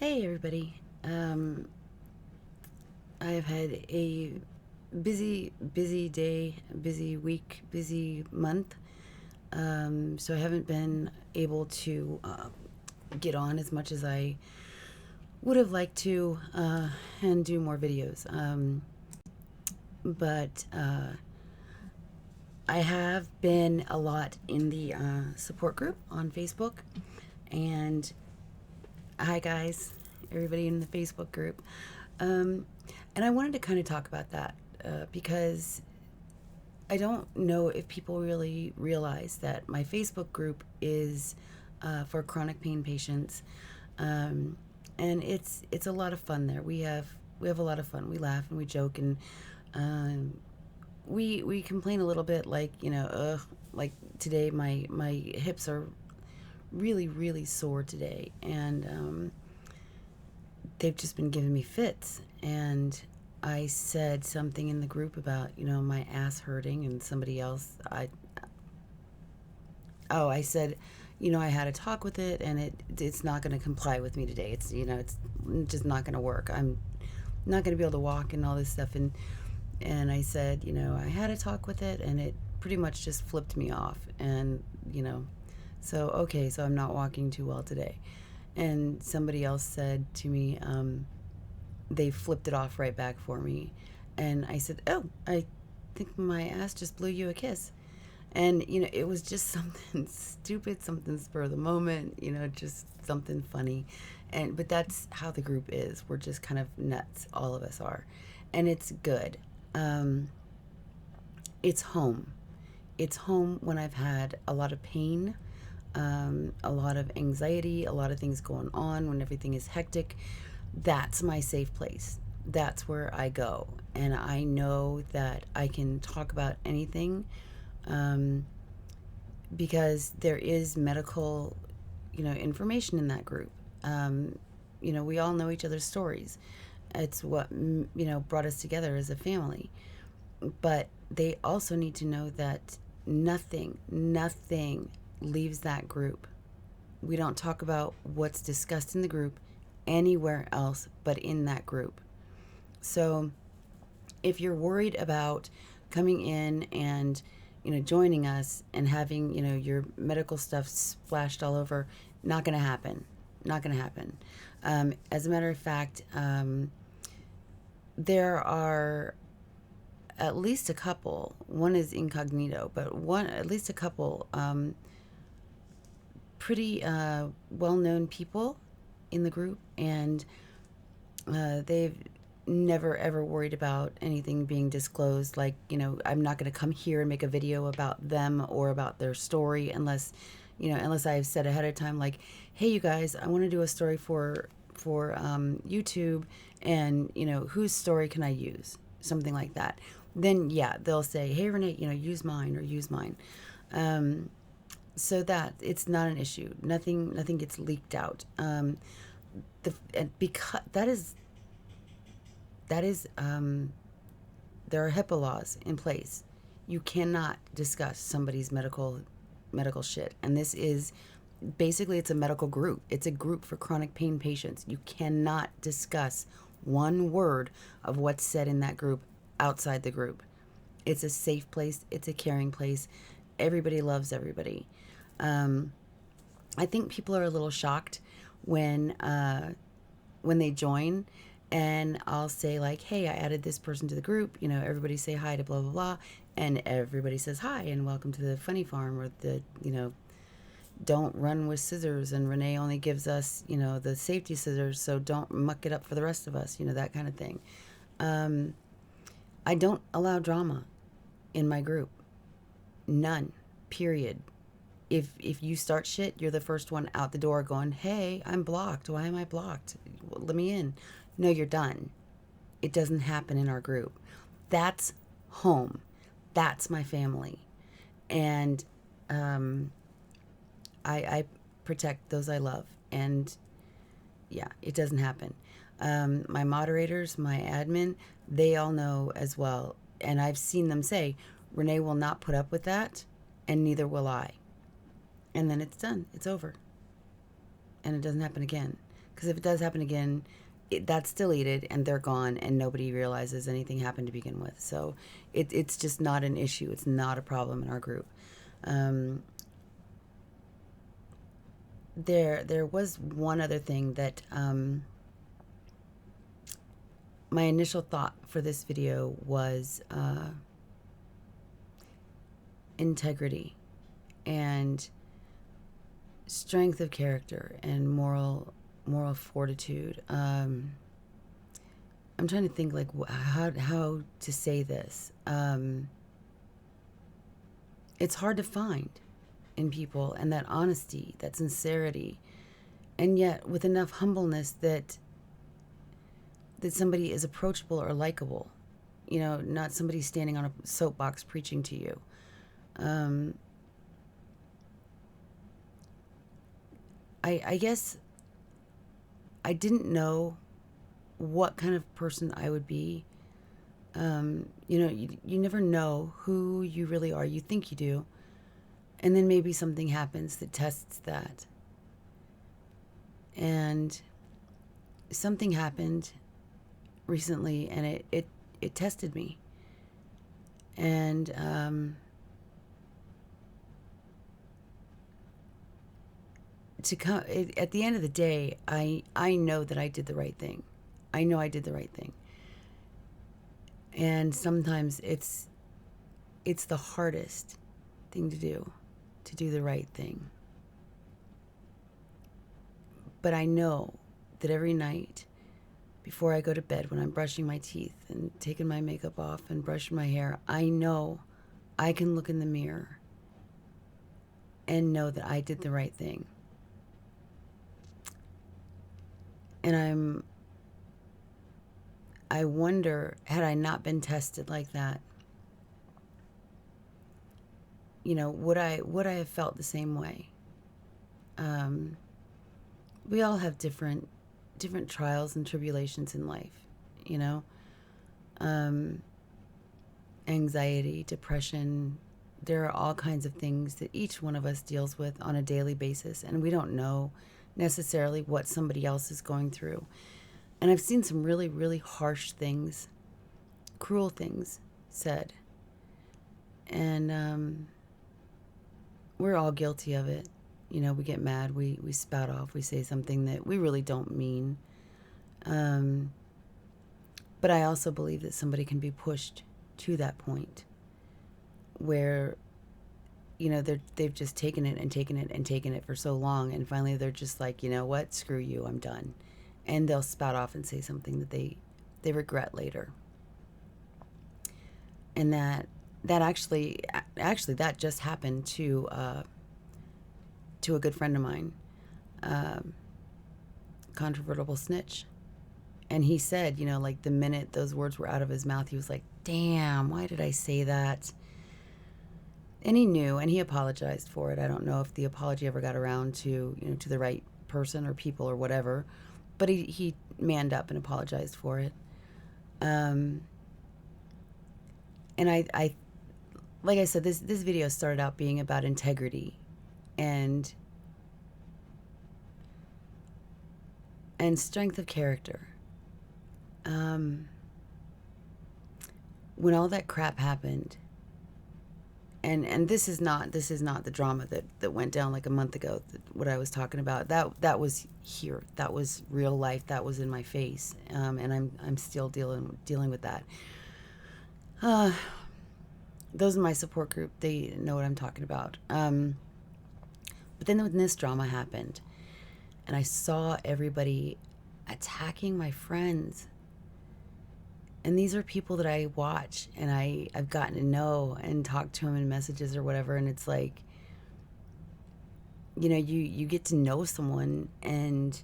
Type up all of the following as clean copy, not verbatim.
Hey everybody. I have had a busy day, busy week, busy month. So I haven't been able to get on as much as I would have liked to and do more videos. But I have been a lot in the support group on Facebook. And hi, guys, everybody in the Facebook group. Um, and I wanted to kind of talk about that because I don't know if people really realize that my Facebook group is for chronic pain patients, um, and it's a lot of fun there. We have a lot of fun. We laugh and we joke, and um, we complain a little bit, like like today my hips are really sore today, and they've just been giving me fits. And I said something in the group about, my ass hurting, and somebody else, I said, I had a talk with it, and it's not going to comply with me today. It's just not going to work. I'm not going to be able to walk and all this stuff. And I said, I had a talk with it, and it pretty much just flipped me off. And, so, okay, so I'm not walking too well today. And somebody else said to me, they flipped it off right back for me. And I said, oh, I think my ass just blew you a kiss. And, it was just something stupid, something spur of the moment, just something funny. But that's how the group is. We're just kind of nuts. All of us are. And it's good. Um, it's home. It's home when I've had a lot of pain, a lot of anxiety, a lot of things going on, when everything is hectic. That's my safe place. That's where I go. And I know that I can talk about anything, um, because there is medical, information in that group. We all know each other's stories. It's what, brought us together as a family. But they also need to know that nothing leaves that group. We don't talk about what's discussed in the group anywhere else but in that group. So if you're worried about coming in and, joining us and having, your medical stuff splashed all over, not going to happen. Not going to happen. As a matter of fact, there are at least a couple. One is incognito, but at least a couple pretty well-known people in the group, and they've never ever worried about anything being disclosed. Like, I'm not going to come here and make a video about them or about their story unless I've said ahead of time, like, hey, you guys, I want to do a story for YouTube, and whose story can I use, something like that. Then yeah, they'll say, hey Renee, use mine or use mine. So that it's not an issue. Nothing gets leaked out. Because that is there are HIPAA laws in place. You cannot discuss somebody's medical shit, and this is basically, it's a medical group. It's a group for chronic pain patients. You cannot discuss one word of what's said in that group outside the group. It's a safe place. It's a caring place. Everybody loves everybody. I think people are a little shocked when they join, and I'll say, like, hey, I added this person to the group, everybody say hi to blah blah blah, and everybody says hi and welcome to the funny farm, or the don't run with scissors, and Renee only gives us the safety scissors, so don't muck it up for the rest of us, that kind of thing. I don't allow drama in my group. None. Period. If you start shit, you're the first one out the door going, hey, I'm blocked. Why am I blocked? Let me in. No, you're done. It doesn't happen in our group. That's home. That's my family. And I protect those I love. And yeah, it doesn't happen. My moderators, my admin, they all know as well. And I've seen them say, Renee will not put up with that, and neither will I. And then it's done. It's over. And it doesn't happen again. Because if it does happen again, that's deleted and they're gone and nobody realizes anything happened to begin with. So it's just not an issue. It's not a problem in our group. There was one other thing that my initial thought for this video was integrity and strength of character and moral fortitude. I'm trying to think like how to say this. It's hard to find in people, and that honesty, that sincerity, and yet with enough humbleness that somebody is approachable or likable. You know, not somebody standing on a soapbox preaching to you. I guess I didn't know what kind of person I would be. You know, you never know who you really are. You think you do. And then maybe something happens that tests that. And something happened recently, and it tested me. And at the end of the day, I know that I did the right thing. I know I did the right thing. And sometimes it's the hardest thing to do the right thing. But I know that every night before I go to bed, when I'm brushing my teeth and taking my makeup off and brushing my hair, I know I can look in the mirror and know that I did the right thing. And I wonder, had I not been tested like that, you know, would I have felt the same way? We all have different trials and tribulations in life, you know. Anxiety, depression, there are all kinds of things that each one of us deals with on a daily basis, and we don't know necessarily what somebody else is going through. And I've seen some really, really harsh things, cruel things said. And we're all guilty of it. You know, we get mad, we spout off, we say something that we really don't mean. But I also believe that somebody can be pushed to that point where, you know, they've just taken it and taken it and taken it for so long, and finally they're just like, you know what, screw you, I'm done. And they'll spout off and say something that they regret later. And that actually that just happened to a good friend of mine, controvertible snitch. And he said, you know, like the minute those words were out of his mouth, he was like, damn, why did I say that? And he knew, and he apologized for it. I don't know if the apology ever got around to, you know, to the right person or people or whatever, but he manned up and apologized for it. And I like I said, this video started out being about integrity and strength of character. When all that crap happened, and this is not the drama that went down like a month ago, what I was talking about, that was here, that was real life, that was in my face, and I'm still dealing with that. Those in my support group, they know what I'm talking about. But then when this drama happened, and I saw everybody attacking my friends, and these are people that I watch and I've gotten to know and talk to them in messages or whatever, and it's like, you know, you get to know someone and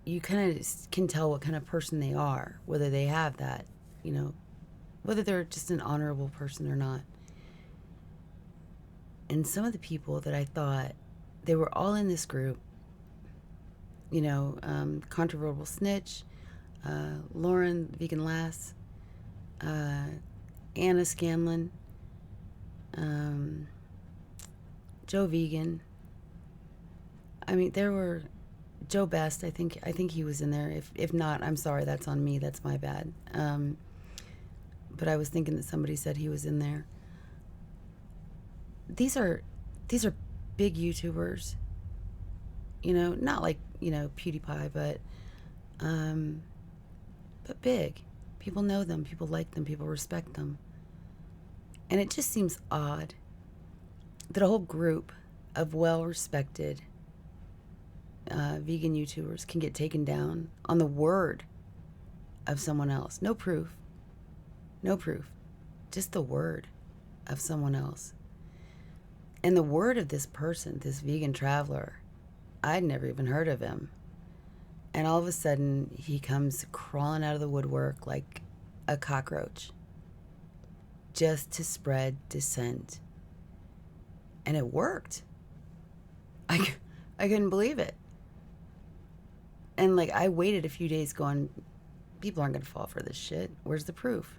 you kind of can tell what kind of person they are, whether they have that, you know, whether they're just an honorable person or not. And some of the people that I thought, they were all in this group, you know, controversial snitch, Lauren, the vegan lass, Anna Scanlon, Joe Vegan. I mean, there were Joe Best, I think he was in there. If not, I'm sorry, that's on me. That's my bad. But I was thinking that somebody said he was in there. These are big YouTubers. Not like, PewDiePie, but big. People know them, people like them, people respect them. And it just seems odd that a whole group of well-respected vegan YouTubers can get taken down on the word of someone else. No proof. No proof. Just the word of someone else. And the word of this person, this vegan traveler, I'd never even heard of him. And all of a sudden, he comes crawling out of the woodwork like a cockroach just to spread dissent. And it worked. I couldn't believe it. And like, I waited a few days going, people aren't going to fall for this shit. Where's the proof?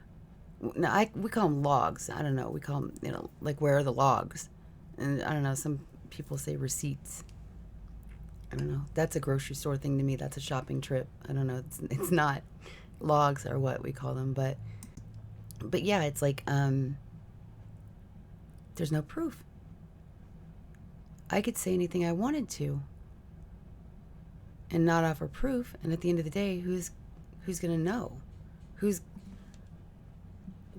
Now, we call them logs. I don't know. We call them, like, where are the logs? And I don't know. Some people say receipts. I don't know. That's a grocery store thing to me. That's a shopping trip. I don't know. It's not. Logs are what we call them. But yeah, it's like, there's no proof. I could say anything I wanted to and not offer proof. And at the end of the day, who's going to know?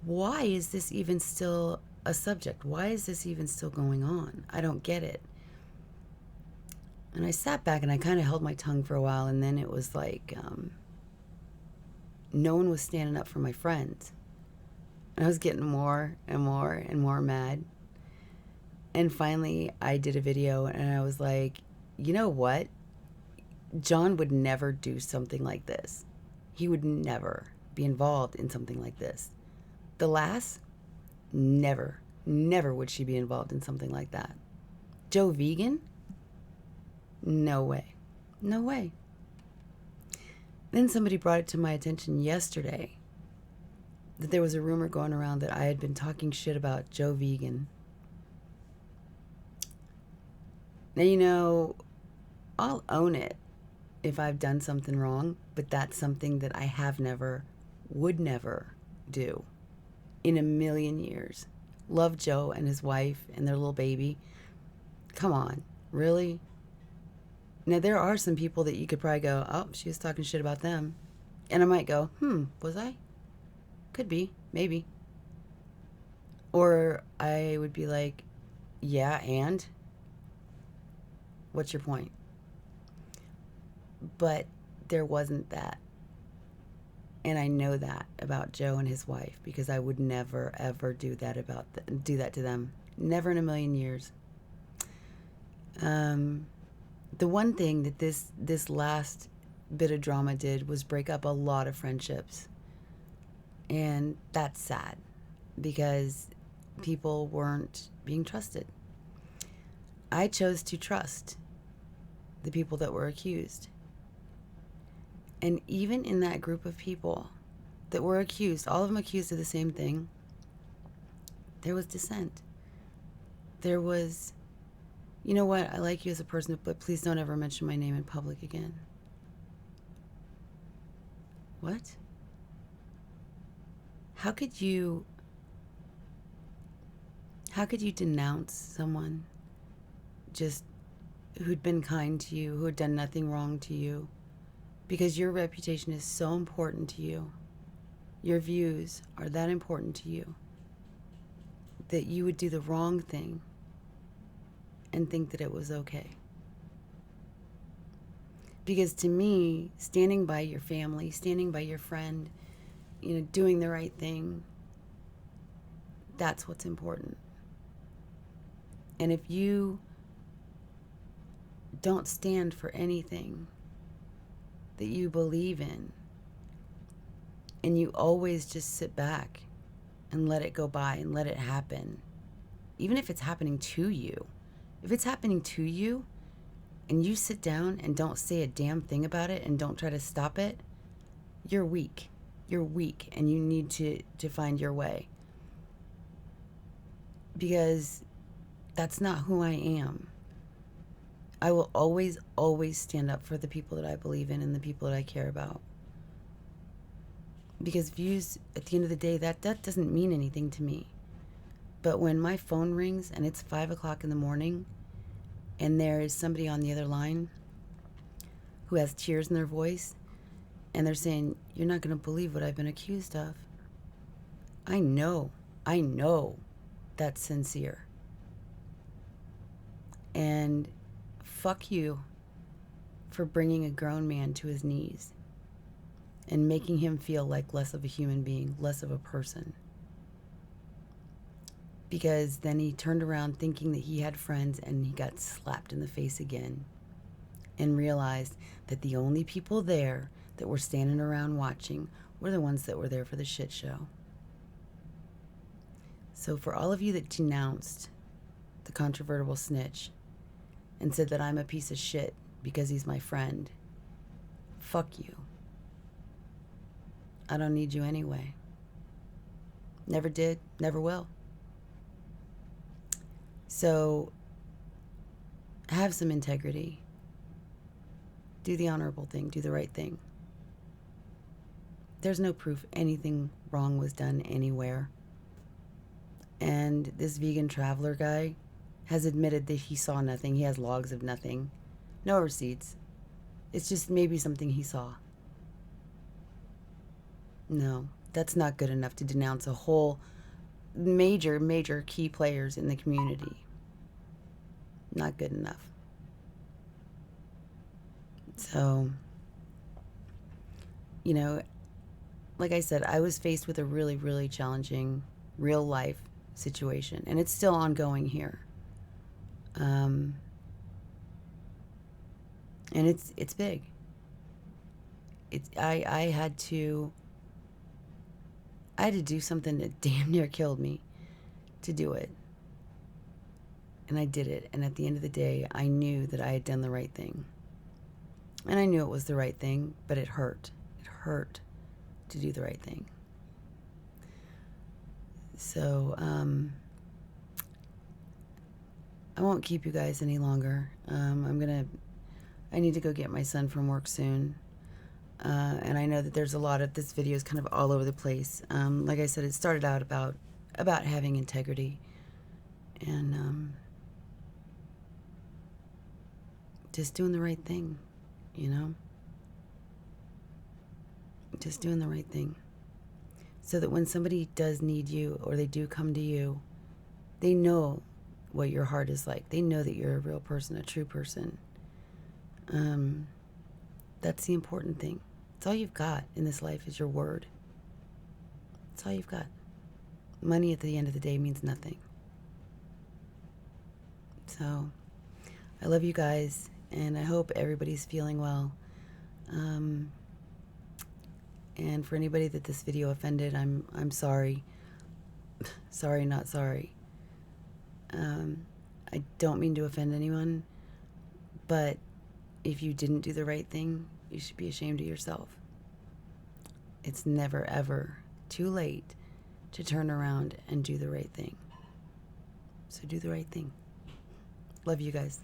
Why is this even still a subject? Why is this even still going on? I don't get it. And I sat back and I kind of held my tongue for a while, and then it was like, no one was standing up for my friends. And I was getting more and more and more mad. And finally, I did a video and I was like, you know what? John would never do something like this. He would never be involved in something like this. The lass, never would she be involved in something like that. Joe Vegan? No way. No way. Then somebody brought it to my attention yesterday that there was a rumor going around that I had been talking shit about Joe Vegan. Now, I'll own it if I've done something wrong, but that's something that I have never, would never do in a million years. Love Joe and his wife and their little baby. Come on, really? Now, there are some people that you could probably go, oh, she was talking shit about them. And I might go, was I? Could be, maybe. Or I would be like, yeah, and? What's your point? But there wasn't that. And I know that about Joe and his wife, because I would never, ever do that to them. Never in a million years. The one thing that this last bit of drama did was break up a lot of friendships. And that's sad, because people weren't being trusted. I chose to trust the people that were accused. And even in that group of people that were accused, all of them accused of the same thing, there was dissent. There was, you know what, I like you as a person, but please don't ever mention my name in public again. What? How could you denounce someone just who'd been kind to you, who had done nothing wrong to you, because your reputation is so important to you, your views are that important to you, that you would do the wrong thing and think that it was okay? Because to me, standing by your family, standing by your friend, doing the right thing, that's what's important. And if you don't stand for anything that you believe in, and you always just sit back and let it go by and let it happen, even if it's happening to you, and you sit down and don't say a damn thing about it and don't try to stop it, you're weak. You're weak, and you need to find your way. Because that's not who I am. I will always, always stand up for the people that I believe in and the people that I care about. Because views, at the end of the day, that doesn't mean anything to me. But when my phone rings and it's 5 o'clock in the morning and there is somebody on the other line who has tears in their voice and they're saying, "You're not going to believe what I've been accused of." I know that's sincere. And fuck you for bringing a grown man to his knees and making him feel like less of a human being, less of a person. Because then he turned around thinking that he had friends and he got slapped in the face again and realized that the only people there that were standing around watching were the ones that were there for the shit show. So for all of you that denounced the controvertible snitch and said that I'm a piece of shit because he's my friend, fuck you. I don't need you anyway. Never did, never will. So have some integrity. Do the honorable thing. Do the right thing. There's no proof anything wrong was done anywhere. And this vegan traveler guy has admitted that he saw nothing. He has logs of nothing. No receipts. It's just maybe something he saw. No, that's not good enough to denounce a whole major key players in the community. Not good enough. So, you know, like I said, I was faced with a really challenging real life situation, and it's still ongoing here. And it's big. I had to do something that damn near killed me to do it. And I did it. And at the end of the day, I knew that I had done the right thing. And I knew it was the right thing, but it hurt. It hurt to do the right thing. So, I won't keep you guys any longer. I need to go get my son from work soon. And I know that there's a lot of, this video is kind of all over the place. Like I said, it started out about having integrity and just doing the right thing, you know? Just doing the right thing. So that when somebody does need you or they do come to you, they know what your heart is like. They know that you're a real person, a true person. That's the important thing. It's all you've got in this life is your word. It's all you've got. Money at the end of the day means nothing. So, I love you guys, and I hope everybody's feeling well. And for anybody that this video offended, I'm sorry. Sorry, not sorry. I don't mean to offend anyone, but if you didn't do the right thing, you should be ashamed of yourself. It's never, ever too late to turn around and do the right thing. So do the right thing. Love you guys.